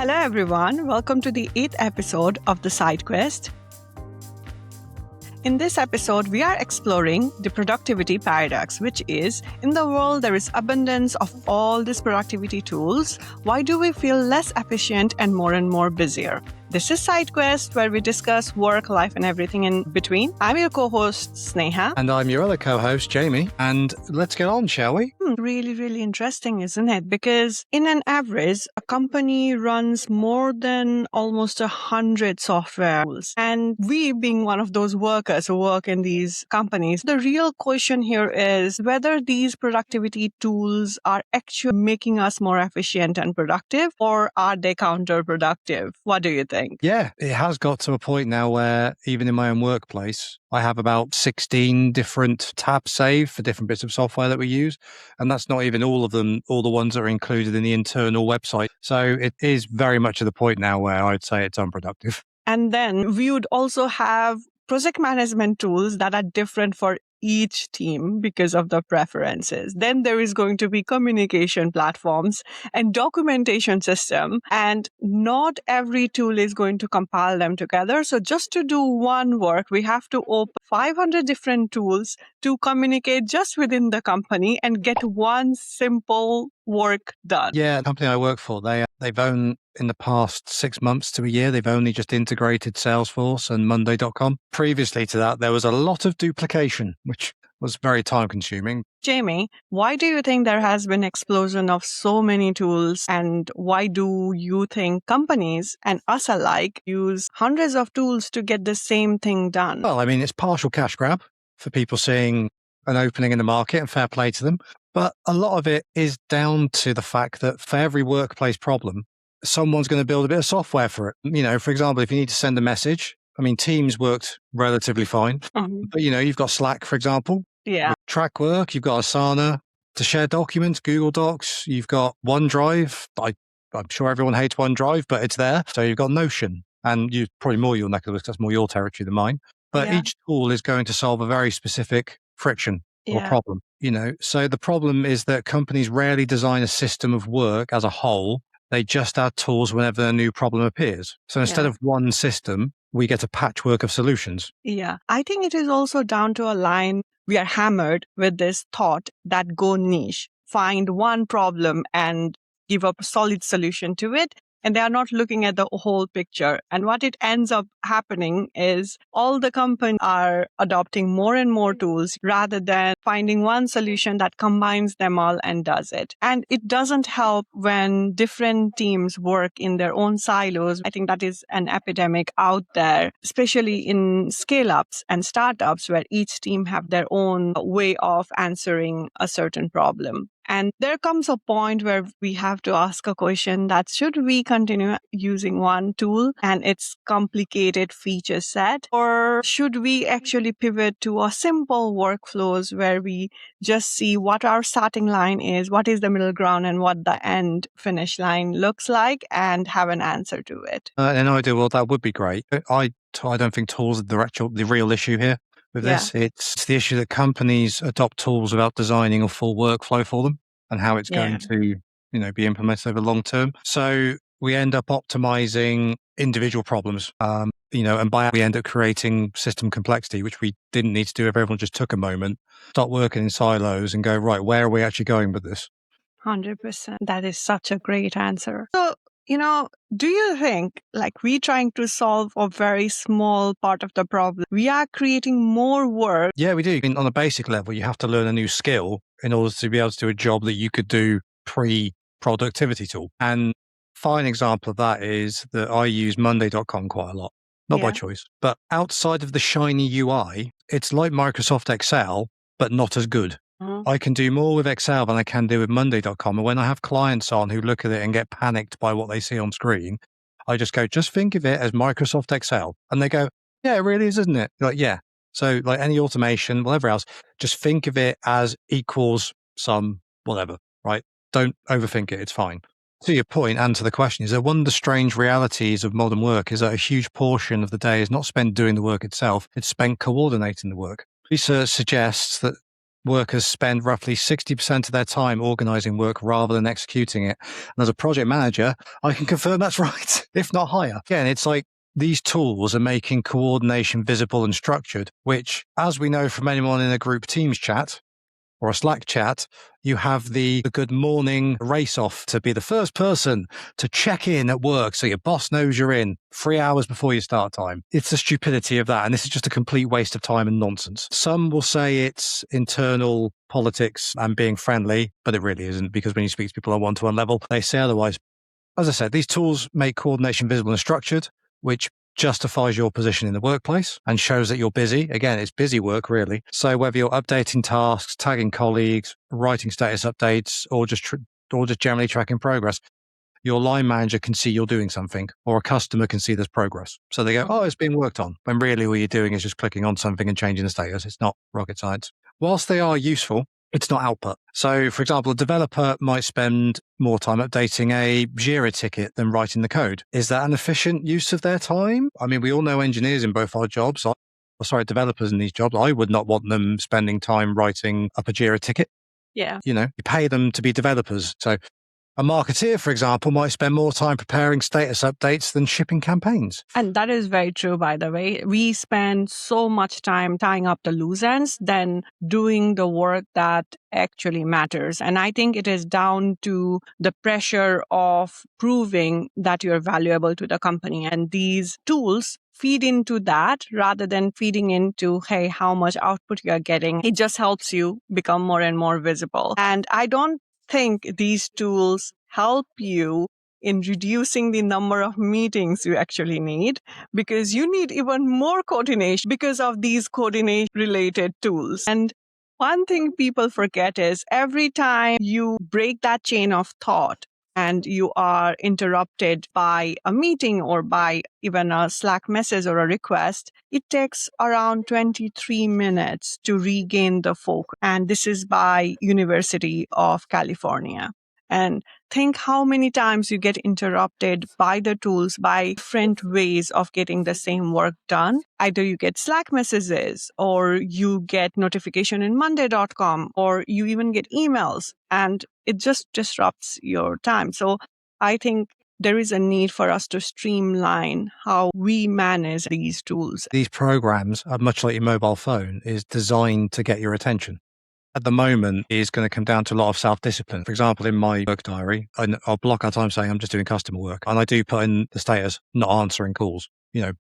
Hello, everyone. Welcome to the 8th episode of the SideQuest. In this episode, we are exploring the productivity paradox, which is, in the world, there is abundance of all these productivity tools. Why do we feel less efficient and more busier? This is SideQuest, where we discuss work, life, and everything in between. I'm your co-host, Sneha. And I'm your other co-host, Jamie. And let's get on, shall we? Really interesting, isn't it? Because in an average, a company runs more than almost 100 software tools. And we, being one of those workers who work in these companies, the real question here is whether these productivity tools are actually making us more efficient and productive, or are they counterproductive? What do you think? Yeah, it has got to a point now where even in my own workplace, I have about 16 different tabs saved for different bits of software that we use. And that's not even all of them, all the ones that are included in the internal website. So it is very much at the point now where I'd say it's unproductive. And then we would also have project management tools that are different for each team because of the preferences. Then there is going to be communication platforms and documentation system, and not every tool is going to compile them together. So just to do one work, we have to open 500 different tools to communicate just within the company and get one simple work done. Yeah, the company I work for, they've owned in the past 6 months to a year, they've only just integrated Salesforce and Monday.com. Previously to that, there was a lot of duplication, which was very time consuming. Jamie, why do you think there has been explosion of so many tools, and why do you think companies and us alike use hundreds of tools to get the same thing done? Well, I mean, it's partial cash grab for people seeing an opening in the market, and fair play to them. But a lot of it is down to the fact that for every workplace problem, someone's going to build a bit of software for it. You know, for example, if you need to send a message, I mean, Teams worked relatively fine. But, you've got Slack, for example. Yeah. Track work, you've got Asana. To share documents, Google Docs. You've got OneDrive. I'm sure everyone hates OneDrive, but it's there. So you've got Notion. And you probably more your neck of the woods, that's more your territory than mine. But each tool is going to solve a very specific friction or problem. So the problem is that companies rarely design a system of work as a whole. They just add tools whenever a new problem appears. So instead of one system, we get a patchwork of solutions. Yeah. I think it is also down to a line. We are hammered with this thought that go niche, find one problem and give a solid solution to it. And they are not looking at the whole picture. And what it ends up happening is all the companies are adopting more and more tools rather than finding one solution that combines them all and does it. And it doesn't help when different teams work in their own silos. I think that is an epidemic out there, especially in scale-ups and startups where each team have their own way of answering a certain problem. And there comes a point where we have to ask a question that should we continue using one tool and its complicated feature set, or should we actually pivot to a simple workflows where we just see what our starting line is, what is the middle ground, and what the end finish line looks like, and have an answer to it? In an ideal world, that would be great. I don't think tools are the real issue here. With this, it's the issue that companies adopt tools without designing a full workflow for them and how it's going to, be implemented over long term. So we end up optimizing individual problems, and by that we end up creating system complexity, which we didn't need to do if everyone just took a moment, start working in silos and go, right, where are we actually going with this? 100%. That is such a great answer. So, do you think we trying to solve a very small part of the problem, we are creating more work? Yeah, we do. On a basic level, you have to learn a new skill in order to be able to do a job that you could do pre-productivity tool. And fine example of that is that I use Monday.com quite a lot, not by choice, but outside of the shiny UI, it's like Microsoft Excel, but not as good. I can do more with Excel than I can do with Monday.com. And when I have clients on who look at it and get panicked by what they see on screen, I just go, just think of it as Microsoft Excel. And they go, yeah, it really is, isn't it? Like, yeah. So like any automation, whatever else, just think of it as equals some whatever, right? Don't overthink it. It's fine. To your point and to the question is that one of the strange realities of modern work is that a huge portion of the day is not spent doing the work itself. It's spent coordinating the work. Research suggests that workers spend roughly 60% of their time organizing work rather than executing it. And as a project manager, I can confirm that's right, if not higher. Again, it's like these tools are making coordination visible and structured, which, as we know from anyone in a group Teams chat or a Slack chat, you have the good morning race off to be the first person to check in at work so your boss knows you're in 3 hours before your start time. It's the stupidity of that. And this is just a complete waste of time and nonsense. Some will say it's internal politics and being friendly, but it really isn't, because when you speak to people on one-to-one level, they say otherwise. As I said, these tools make coordination visible and structured, which justifies your position in the workplace and shows that you're busy. Again, it's busy work, really. So whether you're updating tasks, tagging colleagues, writing status updates, or just generally tracking progress, your line manager can see you're doing something, or a customer can see there's progress. So they go, oh, it's being worked on, when really all you're doing is just clicking on something and changing the status. It's not rocket science. Whilst they are useful, it's not output. So, for example, a developer might spend more time updating a Jira ticket than writing the code. Is that an efficient use of their time? I mean, we all know engineers in both our jobs, developers in these jobs. I would not want them spending time writing up a Jira ticket. Yeah. You pay them to be developers. So a marketeer, for example, might spend more time preparing status updates than shipping campaigns. And that is very true, by the way. We spend so much time tying up the loose ends than doing the work that actually matters. And I think it is down to the pressure of proving that you're valuable to the company. And these tools feed into that rather than feeding into, hey, how much output you're getting. It just helps you become more and more visible. And I don't think these tools help you in reducing the number of meetings you actually need, because you need even more coordination because of these coordination related tools. And one thing people forget is every time you break that chain of thought and you are interrupted by a meeting or by even a Slack message or a request, it takes around 23 minutes to regain the focus. And this is by University of California. And think how many times you get interrupted by the tools by different ways of getting the same work done. Either you get Slack messages, or you get notification in monday.com, or you even get emails, and it just disrupts your time. So I think there is a need for us to streamline how we manage these tools. These programs are much like your mobile phone, is designed to get your attention. At the moment, is going to come down to a lot of self-discipline. For example, in my work diary, I'll block out time saying I'm just doing customer work. And I do put in the status, not answering calls,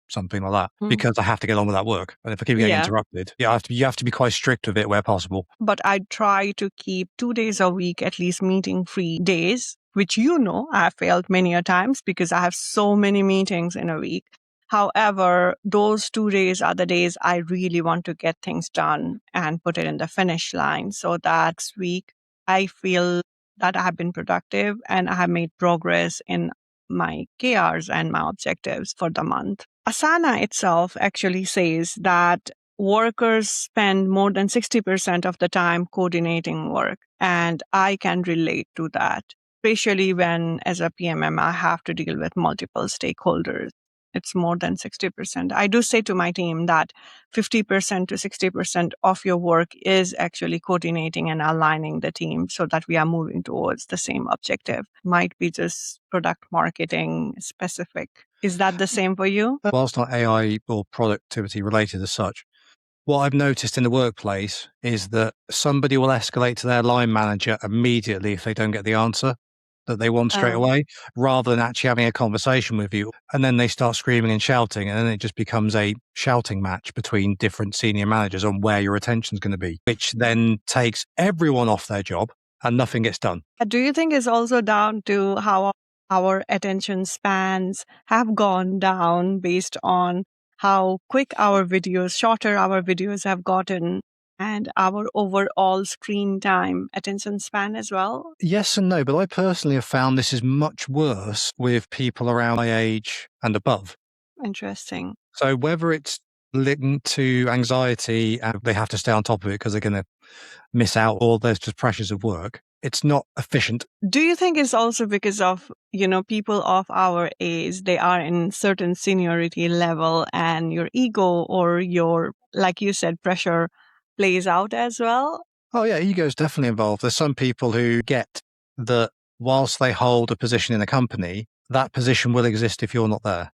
something like that, because I have to get on with that work. And if I keep getting interrupted, you have to be quite strict with it where possible. But I try to keep 2 days a week, at least meeting-free days, which I have failed many a times because I have so many meetings in a week. However, those 2 days are the days I really want to get things done and put it in the finish line, so that this week I feel that I have been productive and I have made progress in my KRs and my objectives for the month. Asana itself actually says that workers spend more than 60% of the time coordinating work, and I can relate to that, especially when, as a PMM, I have to deal with multiple stakeholders. It's more than 60%. I do say to my team that 50% to 60% of your work is actually coordinating and aligning the team so that we are moving towards the same objective. Might be just product marketing specific. Is that the same for you? Whilst not AI or productivity related as such, what I've noticed in the workplace is that somebody will escalate to their line manager immediately if they don't get the answer that they want straight away, rather than actually having a conversation with you. And then they start screaming and shouting, and then it just becomes a shouting match between different senior managers on where your attention's going to be, which then takes everyone off their job and nothing gets done. Do you think it's also down to how our attention spans have gone down based on how quick shorter our videos have gotten, and our overall screen time attention span as well? Yes and no, but I personally have found this is much worse with people around my age and above. Interesting. So whether it's linked to anxiety and they have to stay on top of it because they're going to miss out, or there's just pressures of work, it's not efficient. Do you think it's also because of, people of our age, they are in certain seniority level, and your ego or your, like you said, pressure plays out as well? Oh, yeah, ego is definitely involved. There's some people who get that whilst they hold a position in a company, that position will exist if you're not there.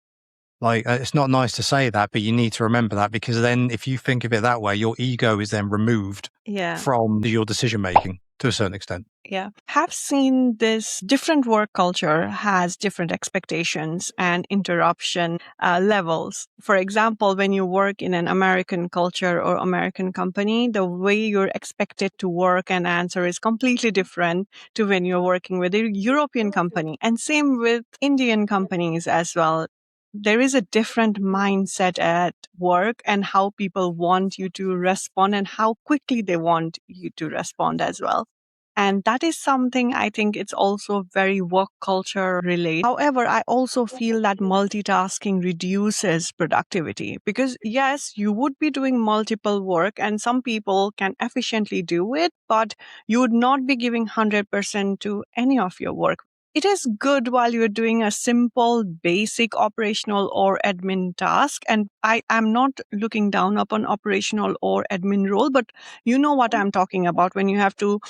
Like, it's not nice to say that, but you need to remember that, because then if you think of it that way, your ego is then removed from your decision making to a certain extent. Yeah. Have seen this different work culture has different expectations and interruption levels. For example, when you work in an American culture or American company, the way you're expected to work and answer is completely different to when you're working with a European company. And same with Indian companies as well. There is a different mindset at work and how people want you to respond and how quickly they want you to respond as well. And that is something I think it's also very work culture related. However, I also feel that multitasking reduces productivity because yes, you would be doing multiple work and some people can efficiently do it, but you would not be giving 100% to any of your work. It is good while you're doing a simple, basic operational or admin task. And I am not looking down upon operational or admin role, but you know what I'm talking about when you have to,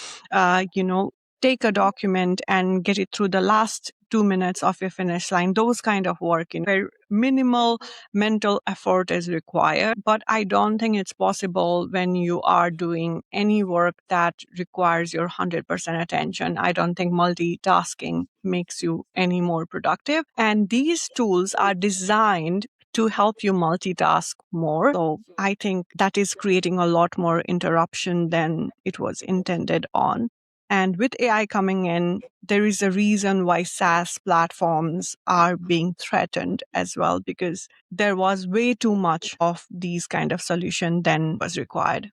take a document and get it through the last 2 minutes of your finish line, those kind of work, where minimal mental effort is required. But I don't think it's possible when you are doing any work that requires your 100% attention. I don't think multitasking makes you any more productive. And these tools are designed to help you multitask more. So I think that is creating a lot more interruption than it was intended on. And with AI coming in, there is a reason why SaaS platforms are being threatened as well, because there was way too much of these kind of solution than was required.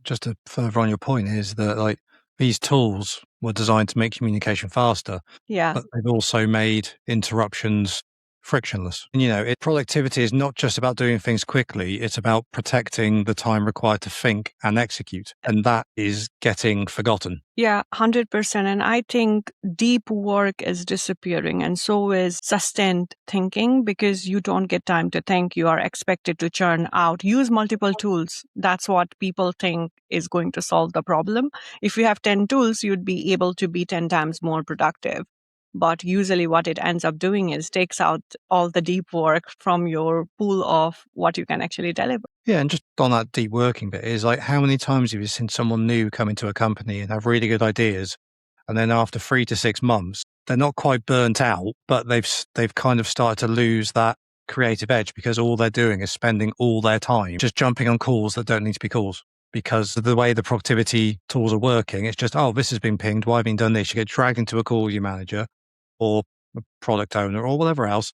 Just to further on your point is that like these tools were designed to make communication faster, but they've also made interruptions frictionless. And, productivity is not just about doing things quickly. It's about protecting the time required to think and execute. And that is getting forgotten. Yeah, 100%. And I think deep work is disappearing and so is sustained thinking because you don't get time to think. You are expected to churn out, use multiple tools. That's what people think is going to solve the problem. If you have 10 tools, you'd be able to be 10 times more productive. But usually what it ends up doing is takes out all the deep work from your pool of what you can actually deliver. Yeah, and just on that deep working bit is like, how many times have you seen someone new come into a company and have really good ideas, and then after 3 to 6 months, they're not quite burnt out, but they've kind of started to lose that creative edge because all they're doing is spending all their time just jumping on calls that don't need to be calls. Because of the way the productivity tools are working, it's just, oh, this has been pinged. Why haven't you done this? You get dragged into a call with your manager or a product owner or whatever else.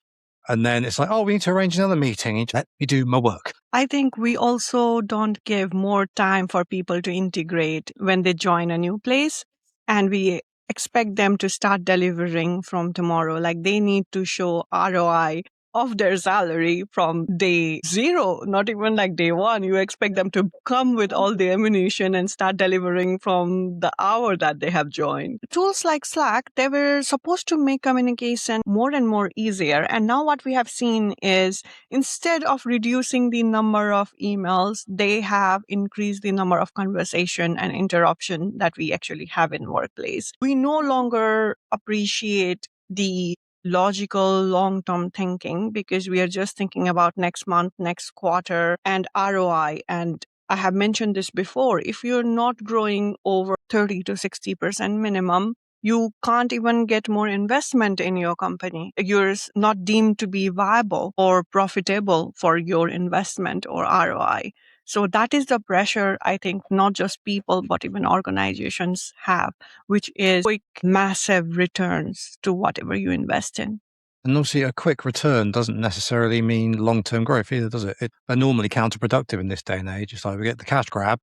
And then it's like, oh, we need to arrange another meeting. Let me do my work. I think we also don't give more time for people to integrate when they join a new place. And we expect them to start delivering from tomorrow. Like they need to show ROI of their salary from day zero, not even like day one. You expect them to come with all the ammunition and start delivering from the hour that they have joined. Tools like Slack, they were supposed to make communication more and more easier. And now what we have seen is instead of reducing the number of emails, they have increased the number of conversation and interruption that we actually have in workplace. We no longer appreciate the logical long-term thinking because we are just thinking about next month, next quarter, and ROI. And I have mentioned this before. If you're not growing over 30 to 60% minimum, you can't even get more investment in your company. You're not deemed to be viable or profitable for your investment or ROI. So that is the pressure I think not just people, but even organizations have, which is quick, massive returns to whatever you invest in. And obviously, a quick return doesn't necessarily mean long-term growth either, does it? It's normally counterproductive in this day and age. It's like we get the cash grab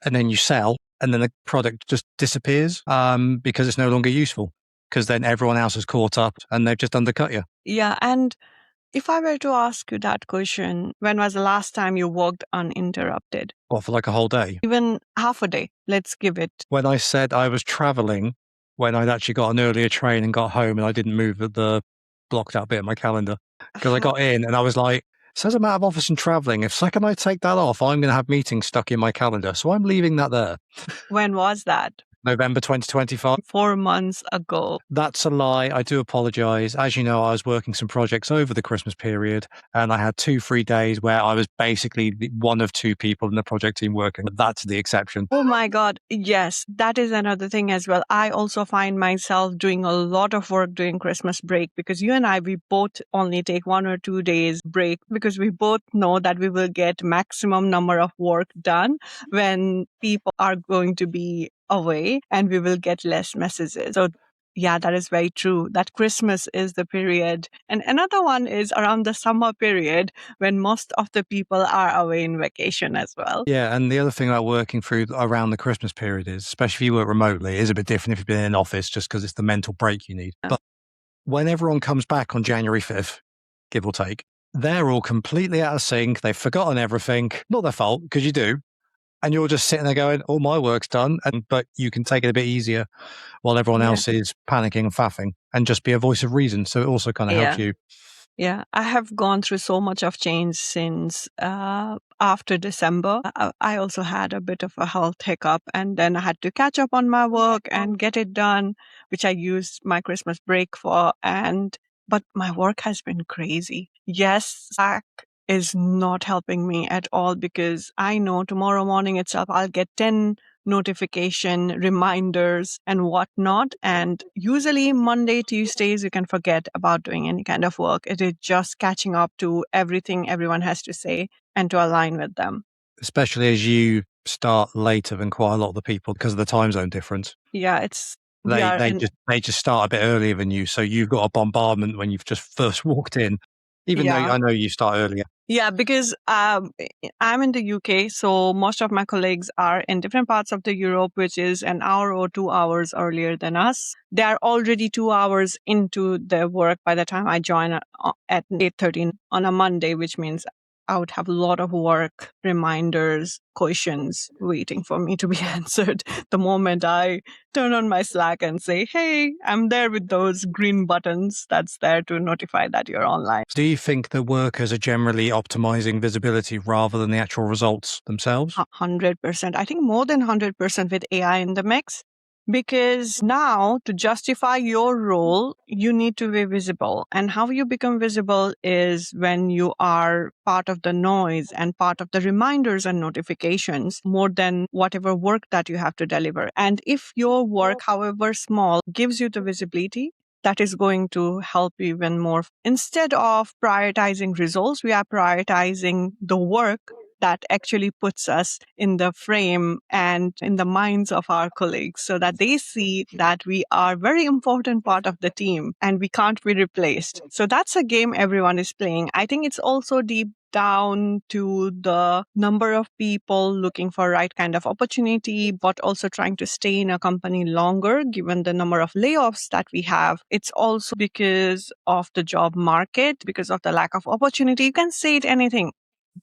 and then you sell and then the product just disappears because it's no longer useful because then everyone else has caught up and they've just undercut you. Yeah. And if I were to ask you that question, when was the last time you worked uninterrupted? Or for like a whole day. Even half a day, let's give it. When I said I was traveling, when I'd actually got an earlier train and got home and I didn't move the blocked out bit of my calendar because I got in and I was like, says I'm out of office and traveling. If second I take that off, I'm going to have meetings stuck in my calendar. So I'm leaving that there. When was that? November 2025. 4 months ago. That's a lie. I do apologize. As you know, I was working some projects over the Christmas period, and I had 2 free days where I was basically one of 2 people in the project team working. That's the exception. Oh my God. Yes, that is another thing as well. I also find myself doing a lot of work during Christmas break because you and I, we both only take 1 or 2 days break because we both know that we will get maximum number of work done when people are going to be away and we will get less messages. So yeah, that is very true. That Christmas is the period. And another one is around the summer period when most of the people are away in vacation as well. Yeah, and the other thing about working through around the Christmas period is, especially if you work remotely, it is a bit different if you've been in an office just because it's the mental break you need. Yeah. But when everyone comes back on January 5th, give or take, they're all completely out of sync. They've forgotten everything. Not their fault, because you do. And you're just sitting there going, all my work's done. But you can take it a bit easier while everyone else is panicking and faffing and just be a voice of reason. So it also kind of helps you. Yeah, I have gone through so much of change since after December. I also had a bit of a health hiccup, and then I had to catch up on my work and get it done, which I used my Christmas break for. But my work has been crazy. Yes, Slack is not helping me at all because I know tomorrow morning itself I'll get 10 notification reminders and whatnot. And usually Monday, Tuesdays, you can forget about doing any kind of work. It is just catching up to everything everyone has to say and to align with them. Especially as you start later than quite a lot of the people because of the time zone difference. Yeah, They just start a bit earlier than you. So you've got a bombardment when you've just first walked in, even though I know you start earlier. Yeah, because I'm in the UK, so most of my colleagues are in different parts of the Europe, which is an hour or 2 hours earlier than us. They are already 2 hours into their work by the time I join at 8:30 on a Monday, which means I would have a lot of work, reminders, questions waiting for me to be answered the moment I turn on my Slack and say, hey, I'm there with those green buttons that's there to notify that you're online. Do you think the workers are generally optimizing visibility rather than the actual results themselves? 100%. I think more than 100% with AI in the mix. Because now to justify your role, you need to be visible. And how you become visible is when you are part of the noise and part of the reminders and notifications more than whatever work that you have to deliver. And if your work, however small, gives you the visibility, that is going to help you even more. Instead of prioritizing results, we are prioritizing the work that actually puts us in the frame and in the minds of our colleagues so that they see that we are a very important part of the team and we can't be replaced. So that's a game everyone is playing. I think it's also deep down to the number of people looking for right kind of opportunity, but also trying to stay in a company longer, given the number of layoffs that we have. It's also because of the job market, because of the lack of opportunity. You can say it anything.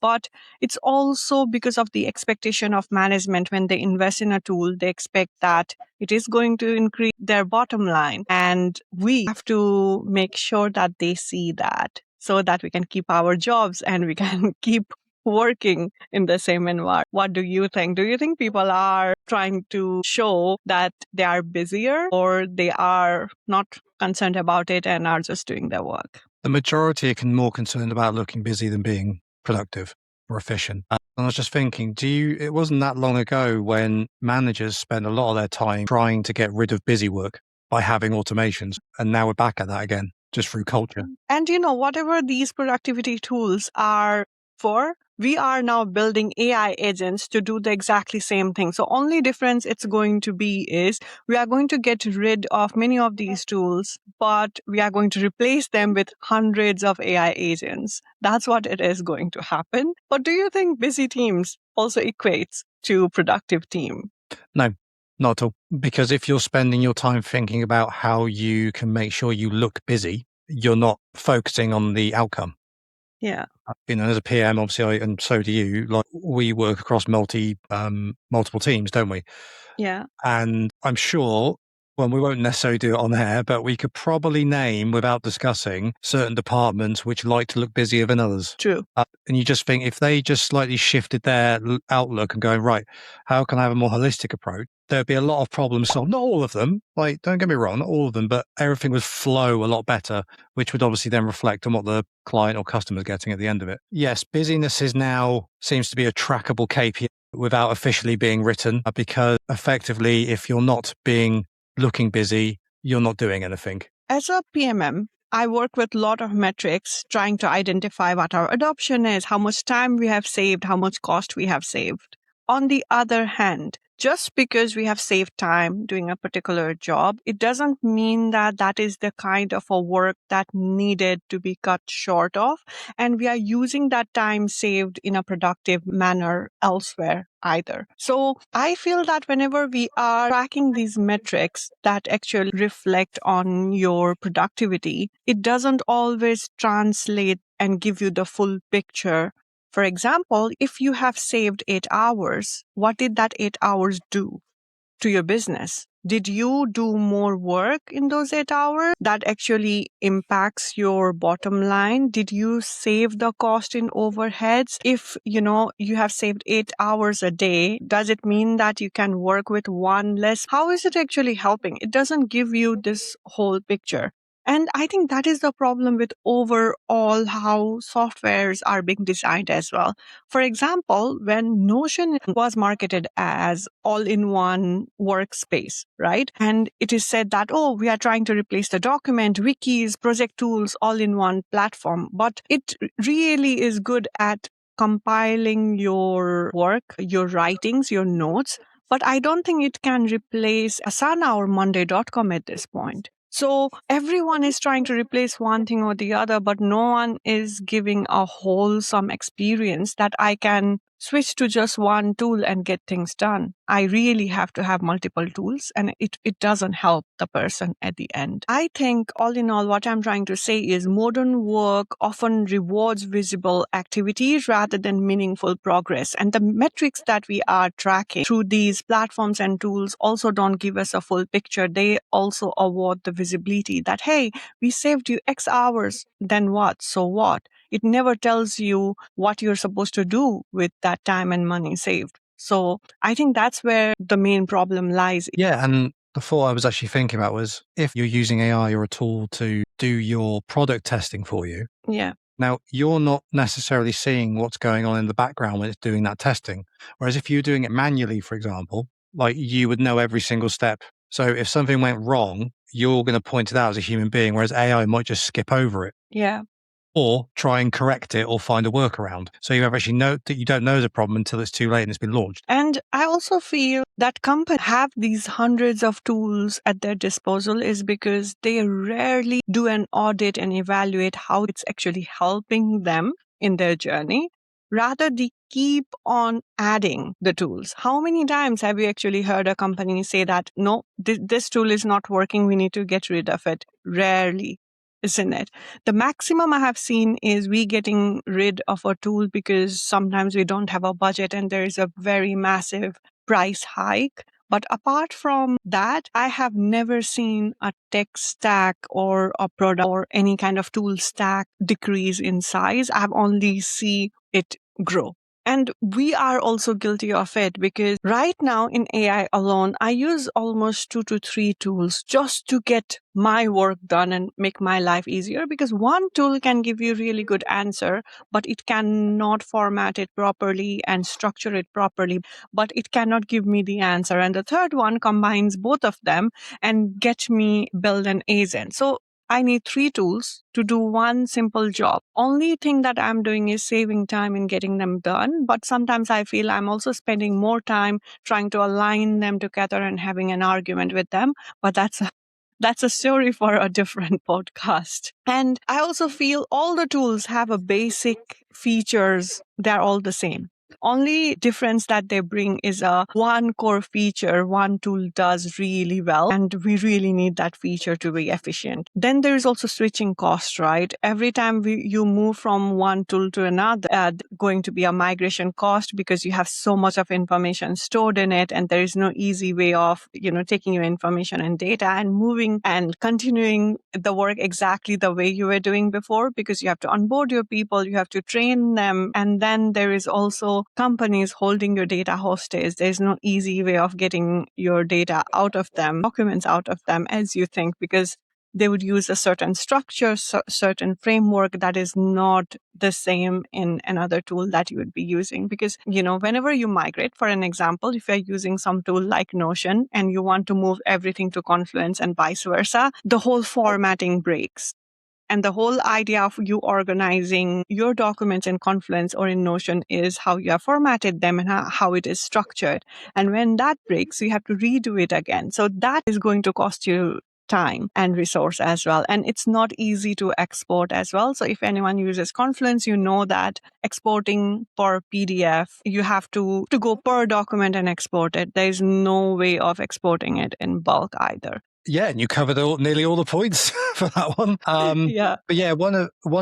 But it's also because of the expectation of management. When they invest in a tool, they expect that it is going to increase their bottom line. And we have to make sure that they see that so that we can keep our jobs and we can keep working in the same environment. What do you think? Do you think people are trying to show that they are busier or they are not concerned about it and are just doing their work? The majority are more concerned about looking busy than being productive or efficient. And I was just thinking, it wasn't that long ago when managers spent a lot of their time trying to get rid of busy work by having automations. And now we're back at that again, just through culture. And whatever these productivity tools are for, we are now building AI agents to do the exactly same thing. So only difference it's going to be is we are going to get rid of many of these tools, but we are going to replace them with hundreds of AI agents. That's what it is going to happen. But do you think busy teams also equates to productive team? No, not at all. Because if you're spending your time thinking about how you can make sure you look busy, you're not focusing on the outcome. Yeah. As a PM, obviously, and so do you, like we work across multiple teams, don't we? Yeah. And I'm sure Well, we won't necessarily do it on air, but we could probably name, without discussing, certain departments which like to look busier than others. True. And you just think if they just slightly shifted their outlook and going, right, how can I have a more holistic approach? There'd be a lot of problems solved. Not all of them, like, don't get me wrong, not all of them, but everything would flow a lot better, which would obviously then reflect on what the client or customer is getting at the end of it. Yes, busyness is now seems to be a trackable KPI without officially being written, because effectively, if you're not looking busy, you're not doing anything. As a PMM, I work with a lot of metrics trying to identify what our adoption is, how much time we have saved, how much cost we have saved. On the other hand, just because we have saved time doing a particular job, it doesn't mean that that is the kind of a work that needed to be cut short of. And we are using that time saved in a productive manner elsewhere either. So I feel that whenever we are tracking these metrics that actually reflect on your productivity, it doesn't always translate and give you the full picture. For example, if you have saved 8 hours, what did that 8 hours do to your business? Did you do more work in those 8 hours that actually impacts your bottom line? Did you save the cost in overheads? If, you have saved 8 hours a day, does it mean that you can work with one less? How is it actually helping? It doesn't give you this whole picture. And I think that is the problem with overall how softwares are being designed as well. For example, when Notion was marketed as all-in-one workspace, right? And it is said that, we are trying to replace the document, wikis, project tools, all-in-one platform. But it really is good at compiling your work, your writings, your notes. But I don't think it can replace Asana or Monday.com at this point. So everyone is trying to replace one thing or the other, but no one is giving a wholesome experience that I can switch to just one tool and get things done. I really have to have multiple tools, and it doesn't help the person at the end. I think all in all, what I'm trying to say is modern work often rewards visible activities rather than meaningful progress. And the metrics that we are tracking through these platforms and tools also don't give us a full picture. They also award the visibility that, hey, we saved you X hours, then what? So what? It never tells you what you're supposed to do with that time and money saved. So I think that's where the main problem lies. Yeah, and the thought I was actually thinking about was if you're using AI or a tool to do your product testing for you. Yeah. Now, you're not necessarily seeing what's going on in the background when it's doing that testing. Whereas if you're doing it manually, for example, like you would know every single step. So if something went wrong, you're going to point it out as a human being, whereas AI might just skip over it. Yeah. Or try and correct it or find a workaround. So you actually know that you don't know the problem until it's too late and it's been launched. And I also feel that companies have these hundreds of tools at their disposal is because they rarely do an audit and evaluate how it's actually helping them in their journey. Rather, they keep on adding the tools. How many times have you actually heard a company say that, no, this tool is not working, we need to get rid of it? Rarely. Isn't it? The maximum I have seen is we getting rid of a tool because sometimes we don't have a budget and there is a very massive price hike. But apart from that, I have never seen a tech stack or a product or any kind of tool stack decrease in size. I've only seen it grow. And we are also guilty of it because right now in AI alone, I use almost 2 to 3 tools just to get my work done and make my life easier, because one tool can give you really good answer, but it cannot format it properly and structure it properly, but it cannot give me the answer. And the third one combines both of them and get me build an agent. So I need 3 tools to do one simple job. Only thing that I'm doing is saving time in getting them done. But sometimes I feel I'm also spending more time trying to align them together and having an argument with them. But that's a story for a different podcast. And I also feel all the tools have a basic features. They're all the same. Only difference that they bring is a one core feature one tool does really well, and we really need that feature to be efficient. Then there is also switching cost, right? Every time you move from one tool to another, going to be a migration cost because you have so much of information stored in it, and there is no easy way of taking your information and data and moving and continuing the work exactly the way you were doing before, because you have to onboard your people, you have to train them, and then there is also companies holding your data hostage. There's no easy way of getting your data out of them, documents out of them as you think, because they would use a certain structure, certain framework that is not the same in another tool that you would be using. Because, whenever you migrate, for an example, if you're using some tool like Notion and you want to move everything to Confluence and vice versa, the whole formatting breaks. And the whole idea of you organizing your documents in Confluence or in Notion is how you have formatted them and how it is structured. And when that breaks, you have to redo it again. So that is going to cost you time and resource as well. And it's not easy to export as well. So if anyone uses Confluence, you know that exporting for PDF, you have to go per document and export it. There's no way of exporting it in bulk either. Yeah, and you covered nearly all the points for that one. Yeah. But yeah, one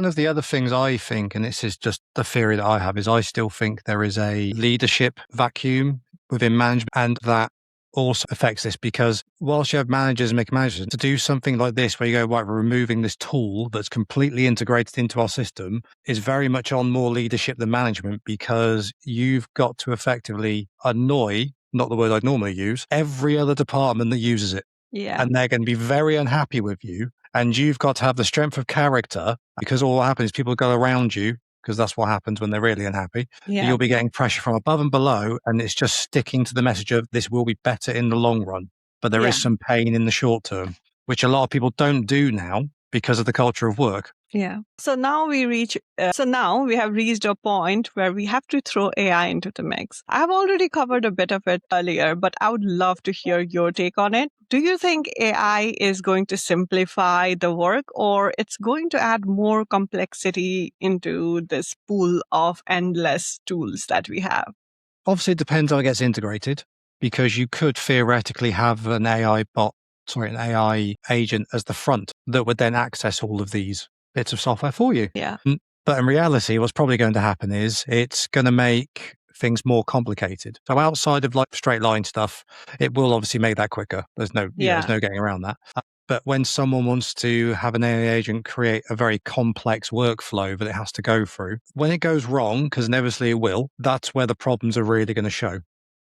of the other things I think, and this is just the theory that I have, is I still think there is a leadership vacuum within management, and that also affects this, because whilst you have managers and managers, to do something like this where you go, right, we're removing this tool that's completely integrated into our system, is very much on more leadership than management, because you've got to effectively annoy, not the word I'd normally use, every other department that uses it. Yeah. And they're going to be very unhappy with you. And you've got to have the strength of character, because all what happens is people go around you, because that's what happens when they're really unhappy. Yeah. You'll be getting pressure from above and below, and it's just sticking to the message of this will be better in the long run. But there is some pain in the short term, which a lot of people don't do now because of the culture of work. Yeah. So now we have reached a point where we have to throw AI into the mix. I've already covered a bit of it earlier, but I would love to hear your take on it. Do you think AI is going to simplify the work, or it's going to add more complexity into this pool of endless tools that we have? Obviously, it depends how it gets integrated, because you could theoretically have an AI agent as the front that would then access all of these bits of software for you. Yeah. But in reality, what's probably going to happen is it's going to make things more complicated. So outside of like straight line stuff, it will obviously make that quicker. There's no getting around that. But when someone wants to have an AI agent create a very complex workflow that it has to go through, when it goes wrong, because inevitably it will, that's where the problems are really going to show.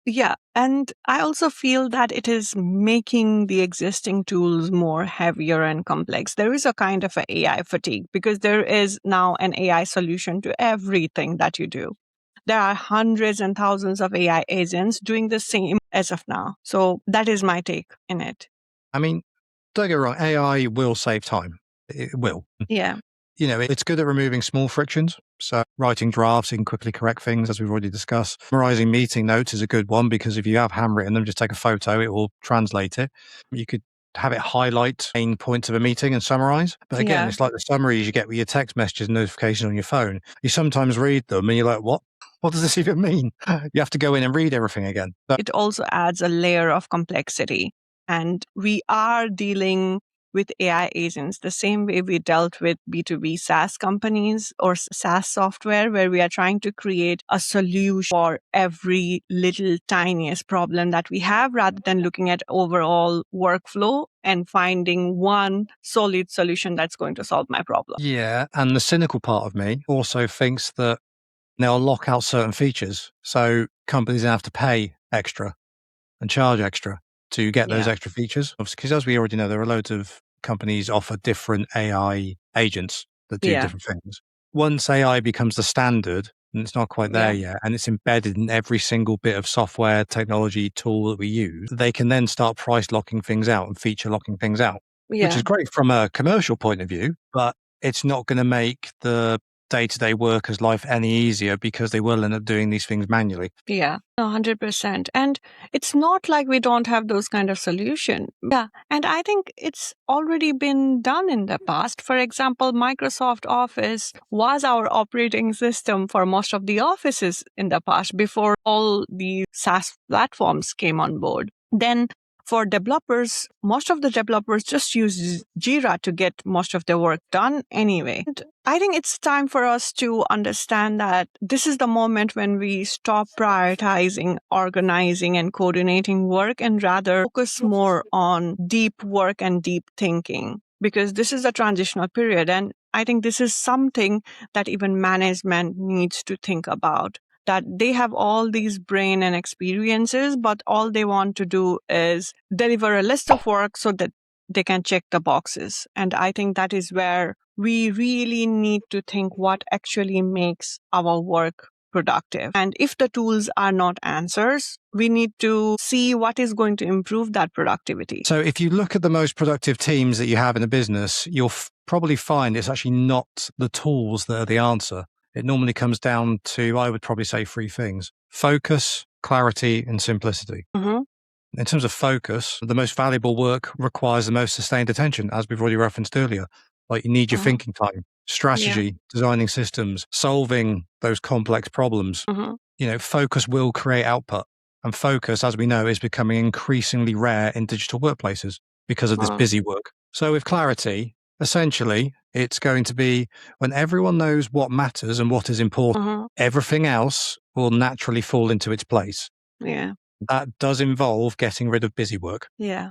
Yeah. And I also feel that it is making the existing tools more heavier and complex. There is a kind of a AI fatigue, because there is now an AI solution to everything that you do. There are hundreds and thousands of AI agents doing the same as of now. So that is my take in it. I mean, don't get me wrong, AI will save time. It will. Yeah. It's good at removing small frictions. So writing drafts, you can quickly correct things, as we've already discussed. Summarizing meeting notes is a good one, because if you have handwritten them, just take a photo, it will translate it. You could have it highlight main points of a meeting and summarize. But again, it's like the summaries you get with your text messages and notifications on your phone. You sometimes read them and you're like, what? What does this even mean? You have to go in and read everything again. It also adds a layer of complexity. And we are dealing with AI agents the same way we dealt with B2B SaaS companies or SaaS software, where we are trying to create a solution for every little tiniest problem that we have, rather than looking at overall workflow and finding one solid solution that's going to solve my problem. Yeah. And the cynical part of me also thinks that they'll lock out certain features. So companies have to pay extra and charge extra to get those extra features. Because as we already know, there are loads of companies offer different AI agents that do different things. Once AI becomes the standard, and it's not quite there yet, and it's embedded in every single bit of software, technology, tool that we use, they can then start price locking things out and feature locking things out, which is great from a commercial point of view, but it's not going to make the day-to-day workers' life any easier because they will end up doing these things manually. Yeah, 100%. And it's not like we don't have those kind of solution. Yeah, and I think it's already been done in the past. For example, Microsoft Office was our operating system for most of the offices in the past before all the SaaS platforms came on board. Then for developers, most of the developers just use Jira to get most of their work done anyway. And I think it's time for us to understand that this is the moment when we stop prioritizing, organizing, and coordinating work and rather focus more on deep work and deep thinking, because this is a transitional period. And I think this is something that even management needs to think about, that they have all these brain and experiences, but all they want to do is deliver a list of work so that they can check the boxes. And I think that is where we really need to think what actually makes our work productive. And if the tools are not answers, we need to see what is going to improve that productivity. So if you look at the most productive teams that you have in a business, you'll probably find it's actually not the tools that are the answer. It normally comes down to, I would probably say, 3 things: focus, clarity, and simplicity. Mm-hmm. In terms of focus, the most valuable work requires the most sustained attention, as we've already referenced earlier. Like, you need your thinking time, strategy, designing systems, solving those complex problems. Focus will create output. And focus, as we know, is becoming increasingly rare in digital workplaces because of this busy work. So with clarity, essentially, it's going to be when everyone knows what matters and what is important, everything else will naturally fall into its place. Yeah. That does involve getting rid of busy work. Yeah.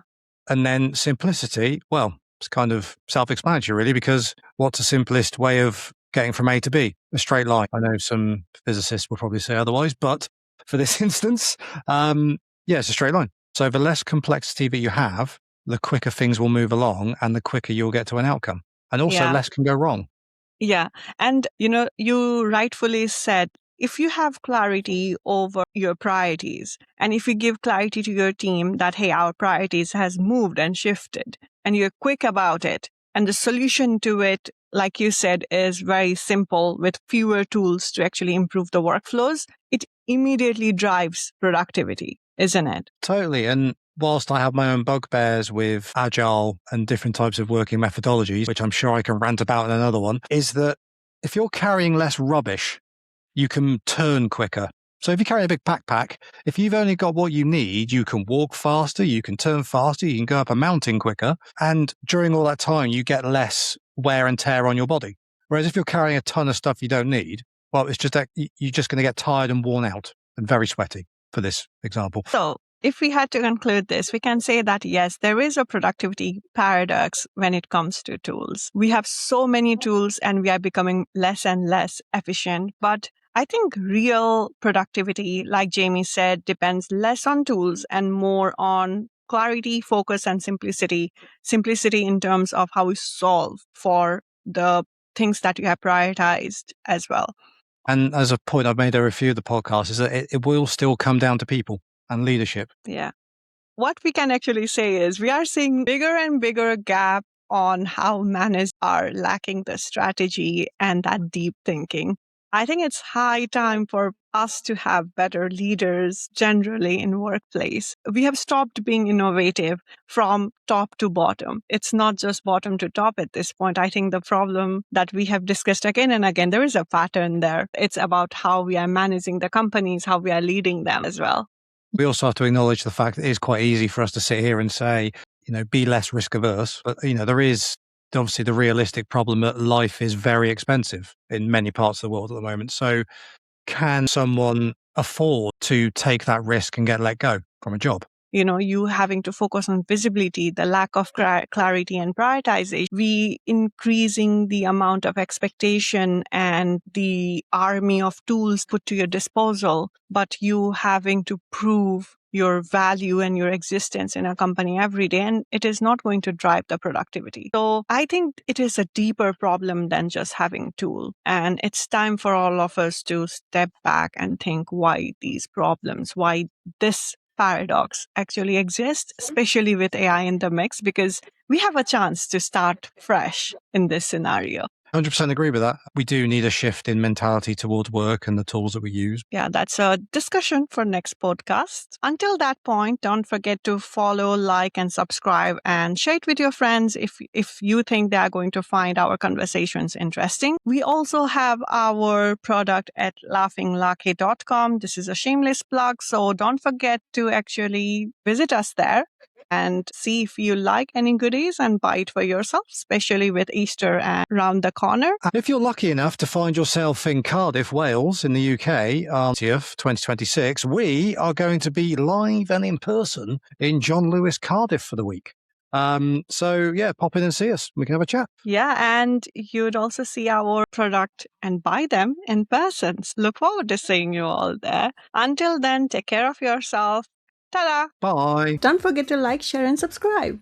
And then simplicity, well, it's kind of self-explanatory, really, because what's the simplest way of getting from A to B? A straight line. I know some physicists will probably say otherwise, but for this instance, it's a straight line. So the less complexity that you have, the quicker things will move along and the quicker you'll get to an outcome. And also less can go wrong. Yeah. And, you rightfully said, if you have clarity over your priorities, and if you give clarity to your team that, hey, our priorities has moved and shifted, and you're quick about it, and the solution to it, like you said, is very simple with fewer tools to actually improve the workflows, it immediately drives productivity, isn't it? Totally. And whilst I have my own bugbears with agile and different types of working methodologies, which I'm sure I can rant about in another one, is that if you're carrying less rubbish, you can turn quicker. So if you carry a big backpack, if you've only got what you need, you can walk faster, you can turn faster, you can go up a mountain quicker. And during all that time, you get less wear and tear on your body. Whereas if you're carrying a ton of stuff you don't need, well, it's just that you're just going to get tired and worn out and very sweaty, for this example. So if we had to conclude this, we can say that, yes, there is a productivity paradox when it comes to tools. We have so many tools and we are becoming less and less efficient. But I think real productivity, like Jamie said, depends less on tools and more on clarity, focus, and simplicity. Simplicity in terms of how we solve for the things that you have prioritized as well. And as a point I've made over a few of the podcasts is that it will still come down to people and leadership. Yeah. What we can actually say is we are seeing bigger and bigger gap on how managers are lacking the strategy and that deep thinking. I think it's high time for us to have better leaders generally in workplace. We have stopped being innovative from top to bottom. It's not just bottom to top at this point. I think the problem that we have discussed again and again, there is a pattern there. It's about how we are managing the companies, how we are leading them as well. We also have to acknowledge the fact that it is quite easy for us to sit here and say, be less risk averse. But, there is obviously the realistic problem that life is very expensive in many parts of the world at the moment. So can someone afford to take that risk and get let go from a job? You having to focus on visibility, the lack of clarity and prioritization, we increasing the amount of expectation and the army of tools put to your disposal, but you having to prove your value and your existence in a company every day, and it is not going to drive the productivity. So I think it is a deeper problem than just having tool. And it's time for all of us to step back and think why these problems, why this paradox actually exists, especially with AI in the mix, because we have a chance to start fresh in this scenario. 100% agree with that. We do need a shift in mentality towards work and the tools that we use. Yeah, that's a discussion for next podcast. Until that point, don't forget to follow, like, and subscribe, and share it with your friends if you think they are going to find our conversations interesting. We also have our product at laughinglake.com. This is a shameless plug, so don't forget to actually visit us there and see if you like any goodies and buy it for yourself, especially with Easter around the corner. If you're lucky enough to find yourself in Cardiff, Wales, in the UK, 2026, we are going to be live and in person in John Lewis, Cardiff for the week. So yeah, pop in and see us. We can have a chat. Yeah, and you'd also see our product and buy them in person. Look forward to seeing you all there. Until then, take care of yourself. Ta-da! Bye. Don't forget to like, share, and subscribe.